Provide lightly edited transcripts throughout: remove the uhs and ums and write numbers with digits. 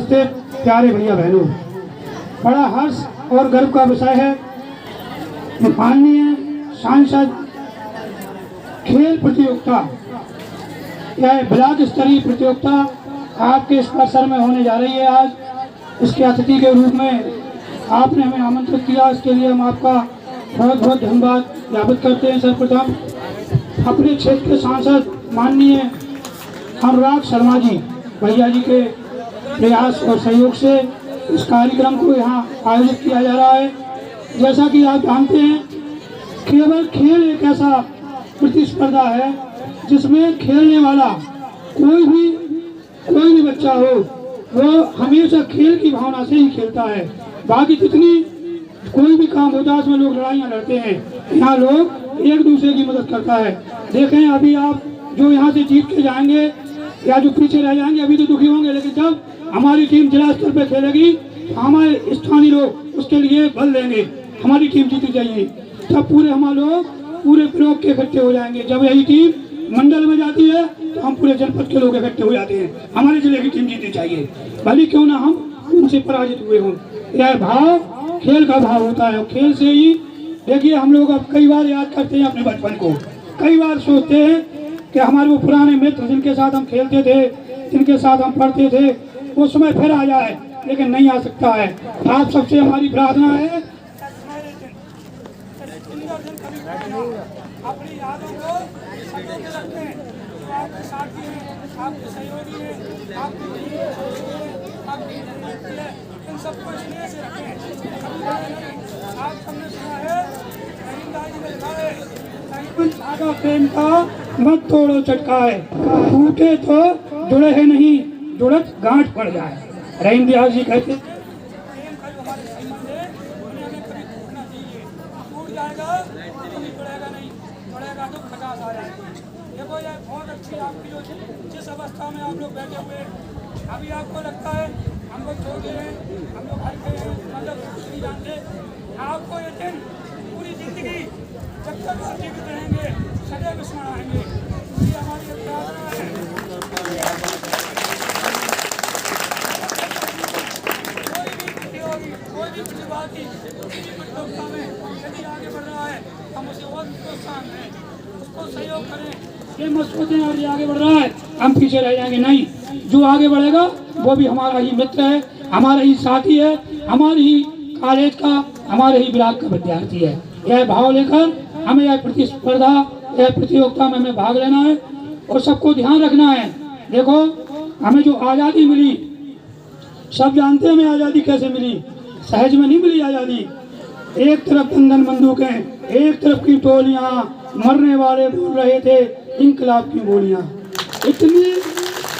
उपस्थित प्यारे भैया बहनों, बड़ा हर्ष और गर्व का विषय है कि माननीय सांसद खेल प्रतियोगिता, यह ब्लॉक स्तरीय प्रतियोगिता आपके इस परिसर में होने जा रही है। आज इसके अतिथि के रूप में आपने हमें आमंत्रित किया, इसके लिए हम आपका बहुत बहुत धन्यवाद ज्ञापित करते हैं। सर्वप्रथम अपने क्षेत्र के सांसद माननीय अनुराग शर्मा जी भैया जी के प्रयास और सहयोग से इस कार्यक्रम को यहाँ आयोजित किया जा रहा है। जैसा कि आप जानते हैं, केवल खेल एक ऐसा प्रतिस्पर्धा है जिसमें खेलने वाला कोई भी बच्चा हो वो हमेशा खेल की भावना से ही खेलता है। बाकी जितनी कोई भी काम होता है उसमें लोग लड़ाइयाँ लड़ते हैं, यहाँ लोग एक दूसरे की मदद करता है। देखें, अभी आप जो यहाँ से जीत के जाएंगे या जो पीछे रह जाएंगे अभी तो दुखी होंगे, लेकिन जब हमारी टीम जिला स्तर पर खेलेगी हमारे स्थानीय लोग उसके लिए बल देंगे, हमारी टीम जीतनी चाहिए। तब पूरे हमारे लोग पूरे ब्लॉक के इकट्ठे हो जाएंगे। जब यही टीम मंडल में जाती है तो हम पूरे जनपद के लोग इकट्ठे हो जाते हैं, हमारे जिले की टीम जीतनी चाहिए, भले क्यों ना हम उनसे पराजित हुए हों। यह भाव खेल का भाव होता है। खेल से ही देखिए, हम लोग अब कई बार याद करते हैं अपने बचपन को, कई बार सोचते हैं कि हमारे वो पुराने मित्र जिनके साथ हम खेलते थे, जिनके साथ हम पढ़ते थे, वो समय फिर आ जाए, लेकिन नहीं आ सकता है। आप सबसे हमारी प्रार्थना है अपनी यादों को संजो के रखें, जो आपके साथी हैं, आपके सहयोगी हैं, आपकी इन सबको स्नेह से रखें। आप सबने सुना है धागा प्रेम का मत तोड़ो चटकाए, टूटे तो जुड़े है नहीं, जुड़त गांठ पड़ जाए। रहीमदयाल जी कहते देखो यार, बहुत अच्छी आपकी जो जिस अवस्था में आप लोग बैठे हुए, अभी आपको लगता है हम लोग छोटे हैं, हम लोग हल्के हैं, मतलब कुछ नहीं जानते। आपको ये दिन पूरी जिंदगी जब तक आप जीवित रहेंगे सदैव स्मरण आएंगे। ये हमारी प्रार्थना है। कोई भी प्रतिभागी प्रतियोगिता में यदि आगे बढ़ रहा है, हम उसे और प्रोत्साहन दें, उसको सहयोग करें। ये मत सोचें और ये आगे बढ़ रहा है हम पीछे रह जाएंगे, नहीं। जो आगे बढ़ेगा वो भी हमारा ही मित्र है, हमारा ही साथी है, हमारी ही कॉलेज का, हमारे ही ब्लॉक का विद्यार्थी है। यह भाव लेकर हमें यह प्रतिस्पर्धा, यह प्रतियोगिता में हमें भाग लेना है और सबको ध्यान रखना है। देखो, हमें जो आज़ादी मिली, सब जानते हैं हमें आज़ादी कैसे मिली। सहज में नहीं मिली आज़ादी। एक तरफ दंदन बंदूकें, एक तरफ की टोलियां, मरने वाले बोल रहे थे इंकलाब की बोलियां। इतनी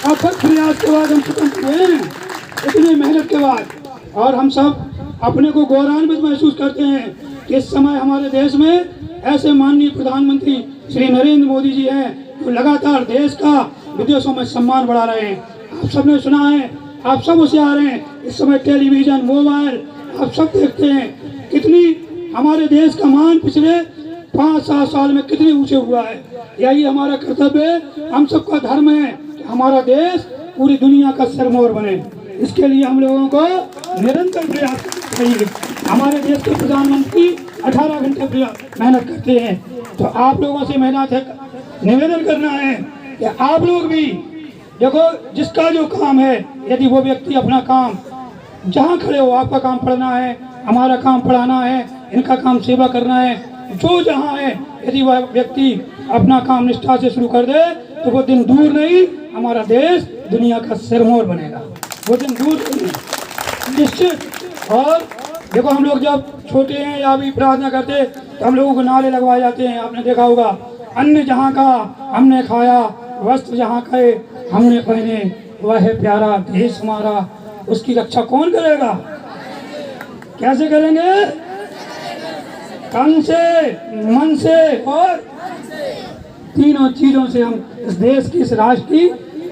अथक प्रयास के बाद हम स्वतंत्र हुए हैं, इतनी मेहनत के बाद, और हम सब अपने को गौरवान्वित महसूस करते हैं कि इस समय हमारे देश में ऐसे माननीय प्रधानमंत्री श्री नरेंद्र मोदी जी हैं जो लगातार देश का विदेशों में सम्मान बढ़ा रहे हैं। आप सबने सुना है, आप सब होशियार हैं, इस समय टेलीविजन, मोबाइल आप सब देखते हैं कितनी हमारे देश का मान पिछले 5-7 साल में कितने ऊंचे हुआ है। यही हमारा कर्तव्य है, हम सबका धर्म है कि हमारा देश पूरी दुनिया का सिरमौर बने। इसके लिए हम लोगों को निरंतर प्रयास करना चाहिए। हमारे देश के प्रधानमंत्री 18 घंटे मेहनत करते हैं, तो आप लोगों से मेहनत है, निवेदन करना है कि आप लोग भी देखो, जिसका जो काम है, यदि वो व्यक्ति अपना काम, जहाँ खड़े हो, आपका काम पढ़ना है, हमारा काम पढ़ाना है, इनका काम सेवा करना है, जो जहाँ है, यदि वह व्यक्ति अपना काम निष्ठा से शुरू कर दे तो वो दिन दूर नहीं, हमारा देश दुनिया का सिरमौर बनेगा। वो दिन दूर नहीं, निश्चित। और देखो, हम लोग जब छोटे हैं या भी प्रार्थना करते तो हम लोगों को नारे लगवाए जाते हैं, आपने देखा होगा, अन्न जहाँ का हमने खाया, वस्त्र जहाँ का हमने पहने, वह है प्यारा देश हमारा, उसकी रक्षा कौन करेगा? कैसे करेंगे? तन से, मन से और तीनों चीजों से हम इस देश की, इस राष्ट्र की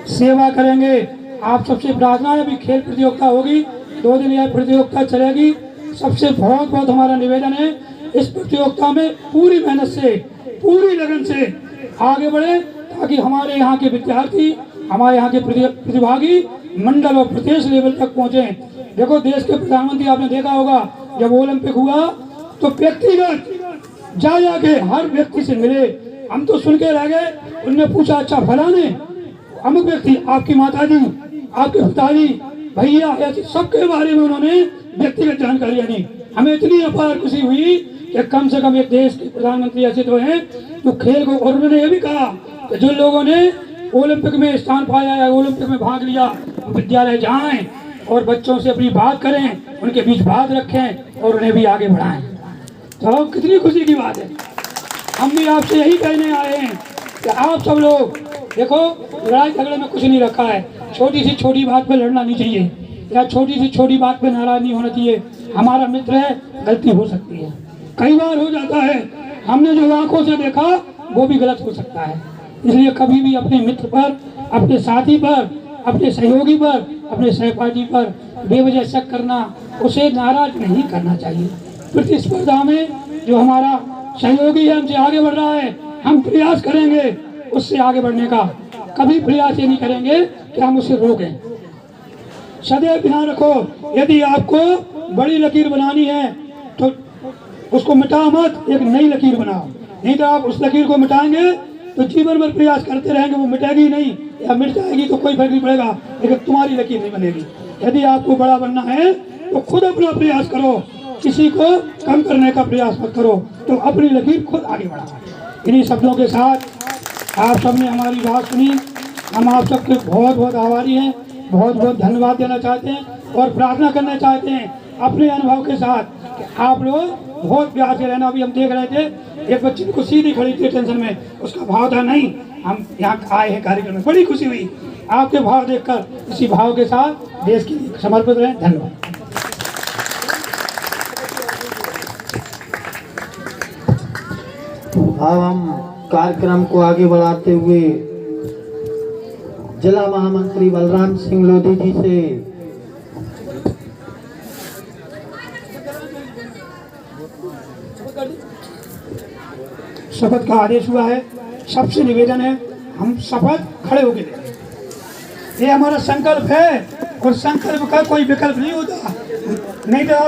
सेवा करेंगे। आप सबसे प्रार्थना है, अभी खेल प्रतियोगिता होगी, 2 दिन यह प्रतियोगिता चलेगी। सबसे बहुत बहुत हमारा निवेदन है, इस प्रतियोगिता में पूरी मेहनत से, पूरी लगन से आगे बढ़े, ताकि हमारे यहाँ के विद्यार्थी, हमारे यहाँ के प्रतिभागी मंडल और प्रदेश लेवल तक पहुंचे। देखो देश के प्रधानमंत्री आपने देखा होगा, जब ओलंपिक हुआ तो व्यक्तिगत जाके हर व्यक्ति से मिले। हम तो सुन के रह गए। उनने पूछा अच्छा फलाने अमुक व्यक्ति, आपकी माता जी, आपके पिताजी, भैया, ऐसे सबके बारे में उन्होंने व्यक्तिगत जानकारियां दी। हमें इतनी अपार खुशी हुई कि कम से कम एक देश के प्रधानमंत्री ऐसे तो हैं जो खेल को, और उन्होंने ये भी कहा कि जो लोगों ने ओलंपिक में स्थान पाया या ओलंपिक में भाग लिया विद्यालय जाएं और बच्चों से अपनी बात करें, उनके बीच बात रखें और उन्हें भी आगे बढ़ाएं। तो कितनी खुशी की बात है। हम भी आपसे यही कहने आए हैं कि आप सब लोग देखो, लड़ाई झगड़े में कुछ नहीं रखा है। छोटी सी छोटी बात पे लड़ना नहीं चाहिए या छोटी सी छोटी बात पे नाराज नहीं होना चाहिए। हमारा मित्र है, गलती हो सकती है, कई बार हो जाता है। हमने जो आंखों से देखा वो भी गलत हो सकता है। इसलिए कभी भी अपने मित्र पर, अपने साथी पर, अपने सहयोगी पर, अपने सहपाठी पर बेवजह शक करना, उसे नाराज नहीं करना चाहिए। प्रतिस्पर्धा में जो हमारा सहयोगी है, हमसे आगे बढ़ रहा है, हम प्रयास करेंगे उससे आगे बढ़ने का। कभी प्रयास ये नहीं करेंगे कि हम उसे रोकें। सदैव ध्यान रखो, यदि आपको बड़ी लकीर बनानी है तो उसको मिटाओ मत, एक नई लकीर बनाओ। नहीं तो आप उस लकीर को मिटाएंगे तो जीवन भर प्रयास करते रहेंगे, वो मिटेगी नहीं, या मिट जाएगी तो कोई फर्क नहीं पड़ेगा, लेकिन तुम्हारी लकीर नहीं बनेगी। यदि आपको बड़ा बनना है तो खुद अपना प्रयास करो, किसी को कम करने का प्रयास मत करो, तो अपनी लकीर खुद आगे बढ़ाओ। इन्हीं शब्दों के साथ आप सबने हमारी बात सुनी। हम आप सबके बहुत बहुत आभारी हैं, बहुत बहुत धन्यवाद देना चाहते हैं और प्रार्थना करना चाहते हैं अपने अनुभव के साथ कि आप लोग बहुत प्यार से रहना। अभी हम देख रहे थे एक बच्ची को सीधी खड़ी थी टेंशन में, उसका भाव था नहीं, हम यहाँ आए हैं कार्यक्रम में, बड़ी खुशी हुई आपके भाव देखकर। इसी भाव के साथ देश के लिए समर्पित रहें। धन्यवाद। अब हम कार्यक्रम को आगे बढ़ाते हुए जिला महामंत्री बलराम सिंह लोधी जी से शपथ का आदेश हुआ है। सबसे निवेदन है हम शपथ खड़े होकर लें। ये हमारा संकल्प है और संकल्प का कोई विकल्प नहीं होता। नहीं तो